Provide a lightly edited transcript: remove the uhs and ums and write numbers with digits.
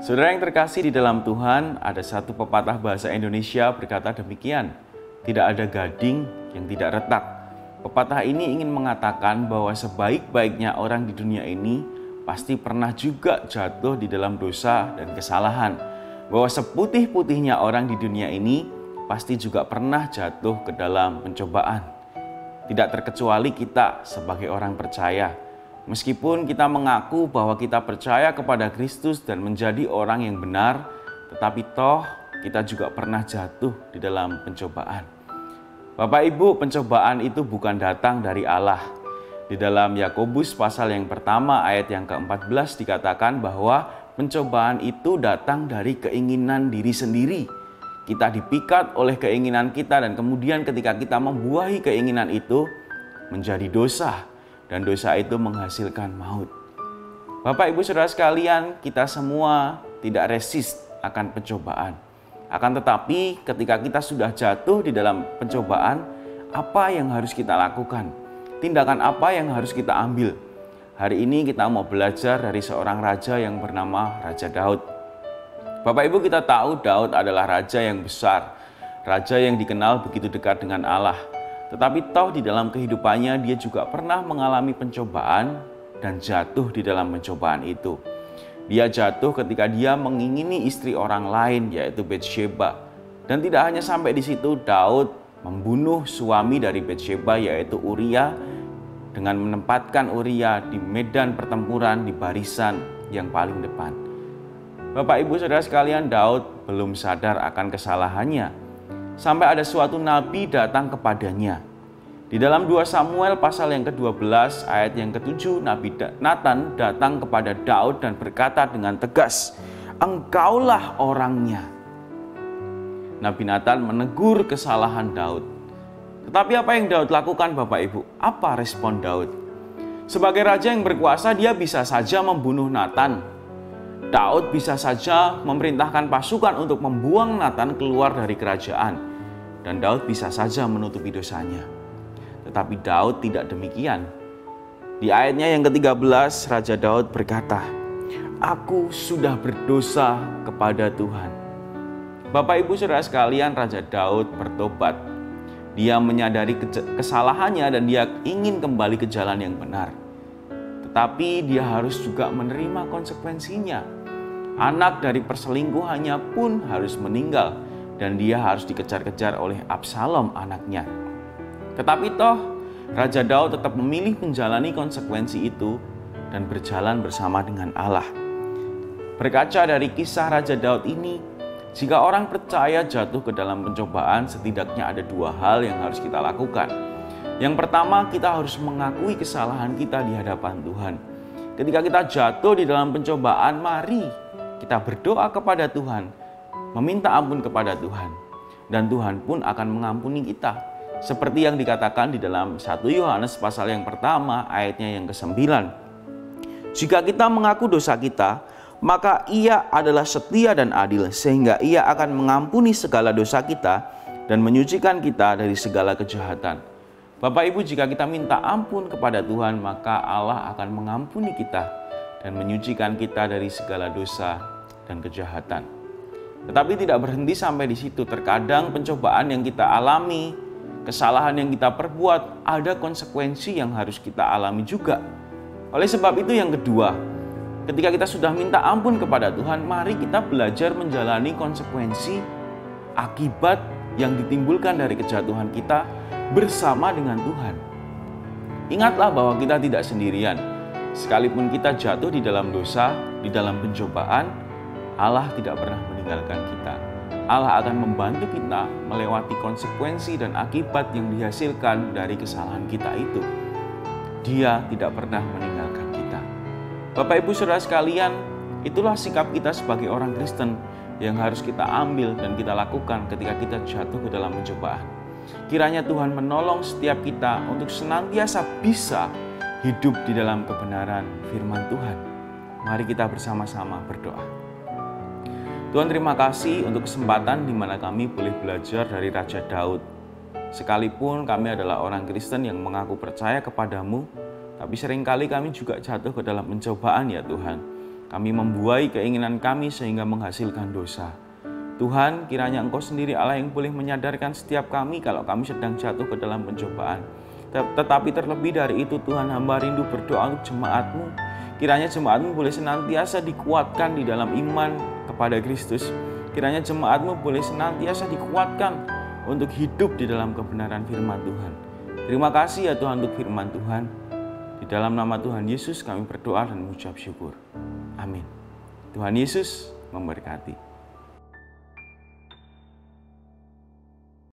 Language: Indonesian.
Saudara yang terkasih di dalam Tuhan, ada satu pepatah bahasa Indonesia berkata demikian, tidak ada gading yang tidak retak. Pepatah ini ingin mengatakan bahwa sebaik-baiknya orang di dunia ini pasti pernah juga jatuh di dalam dosa dan kesalahan. Bahwa seputih-putihnya orang di dunia ini pasti juga pernah jatuh ke dalam pencobaan. Tidak terkecuali kita sebagai orang percaya. Meskipun kita mengaku bahwa kita percaya kepada Kristus dan menjadi orang yang benar, tetapi toh kita juga pernah jatuh di dalam pencobaan. Bapak Ibu, pencobaan itu bukan datang dari Allah. Di dalam Yakobus pasal yang pertama ayat yang ke-14 dikatakan bahwa pencobaan itu datang dari keinginan diri sendiri. Kita dipikat oleh keinginan kita dan kemudian ketika kita membuahi keinginan itu menjadi dosa. Dan dosa itu menghasilkan maut. Bapak Ibu Saudara sekalian, kita semua tidak resist akan pencobaan. Akan tetapi ketika kita sudah jatuh di dalam pencobaan, apa yang harus kita lakukan? Tindakan apa yang harus kita ambil? Hari ini kita mau belajar dari seorang raja yang bernama Raja Daud. Bapak Ibu, kita tahu Daud adalah raja yang besar, raja yang dikenal begitu dekat dengan Allah. Tetapi toh di dalam kehidupannya dia juga pernah mengalami pencobaan dan jatuh di dalam pencobaan itu. Dia jatuh ketika dia mengingini istri orang lain yaitu Batsheba. Dan tidak hanya sampai di situ, Daud membunuh suami dari Batsheba yaitu Uria dengan menempatkan Uria di medan pertempuran di barisan yang paling depan. Bapak Ibu Saudara sekalian, Daud belum sadar akan kesalahannya. Sampai ada suatu nabi datang kepadanya. Di dalam 2 Samuel pasal yang ke-12 ayat yang ke-7, Nabi Nathan datang kepada Daud dan berkata dengan tegas, "Engkaulah orangnya." Nabi Nathan menegur kesalahan Daud. Tetapi apa yang Daud lakukan Bapak Ibu? Apa respon Daud? Sebagai raja yang berkuasa, dia bisa saja membunuh Nathan. Daud bisa saja memerintahkan pasukan untuk membuang Nathan keluar dari kerajaan. Dan Daud bisa saja menutupi dosanya. Tetapi Daud tidak demikian. Di ayatnya yang ke-13, Raja Daud berkata, "Aku sudah berdosa kepada Tuhan." Bapak Ibu Saudara sekalian, Raja Daud bertobat. Dia menyadari kesalahannya dan dia ingin kembali ke jalan yang benar. Tetapi dia harus juga menerima konsekuensinya. Anak dari perselingkuhannya pun harus meninggal dan dia harus dikejar-kejar oleh Absalom anaknya. Tetapi toh Raja Daud tetap memilih menjalani konsekuensi itu dan berjalan bersama dengan Allah. Berkaca dari kisah Raja Daud ini, jika orang percaya jatuh ke dalam pencobaan, setidaknya ada 2 hal yang harus kita lakukan. Yang pertama, kita harus mengakui kesalahan kita di hadapan Tuhan. Ketika kita jatuh di dalam pencobaan, mari kita berdoa kepada Tuhan, meminta ampun kepada Tuhan, dan Tuhan pun akan mengampuni kita. Seperti yang dikatakan di dalam 1 Yohanes pasal yang pertama ayatnya yang ke-9. Jika kita mengaku dosa kita, maka Ia adalah setia dan adil, sehingga Ia akan mengampuni segala dosa kita dan menyucikan kita dari segala kejahatan. Bapak Ibu, jika kita minta ampun kepada Tuhan, maka Allah akan mengampuni kita dan menyucikan kita dari segala dosa dan kejahatan. Tetapi tidak berhenti sampai di situ. Terkadang pencobaan yang kita alami, kesalahan yang kita perbuat, ada konsekuensi yang harus kita alami juga. Oleh sebab itu yang kedua, ketika kita sudah minta ampun kepada Tuhan, mari kita belajar menjalani konsekuensi akibat yang ditimbulkan dari kejatuhan kita bersama dengan Tuhan. Ingatlah bahwa kita tidak sendirian. Sekalipun kita jatuh di dalam dosa, di dalam pencobaan, Allah tidak pernah meninggalkan kita. Allah akan membantu kita melewati konsekuensi dan akibat yang dihasilkan dari kesalahan kita itu. Dia tidak pernah meninggalkan kita. Bapak Ibu Saudara sekalian, itulah sikap kita sebagai orang Kristen yang harus kita ambil dan kita lakukan ketika kita jatuh ke dalam pencobaan. Kiranya Tuhan menolong setiap kita untuk senantiasa bisa hidup di dalam kebenaran firman Tuhan. Mari kita bersama-sama berdoa. Tuhan, terima kasih untuk kesempatan di mana kami boleh belajar dari Raja Daud. Sekalipun kami adalah orang Kristen yang mengaku percaya kepadamu, tapi seringkali kami juga jatuh ke dalam pencobaan ya Tuhan. Kami membuai keinginan kami sehingga menghasilkan dosa. Tuhan, kiranya Engkau sendiri Allah yang boleh menyadarkan setiap kami kalau kami sedang jatuh ke dalam pencobaan. Tetapi terlebih dari itu Tuhan, hamba rindu berdoa untuk jemaat-Mu. Kiranya jemaat-Mu boleh senantiasa dikuatkan di dalam iman kepada Kristus. Kiranya jemaat-Mu boleh senantiasa dikuatkan untuk hidup di dalam kebenaran firman Tuhan. Terima kasih ya Tuhan untuk firman Tuhan. Di dalam nama Tuhan Yesus kami berdoa dan mengucap syukur. Amin. Tuhan Yesus memberkati.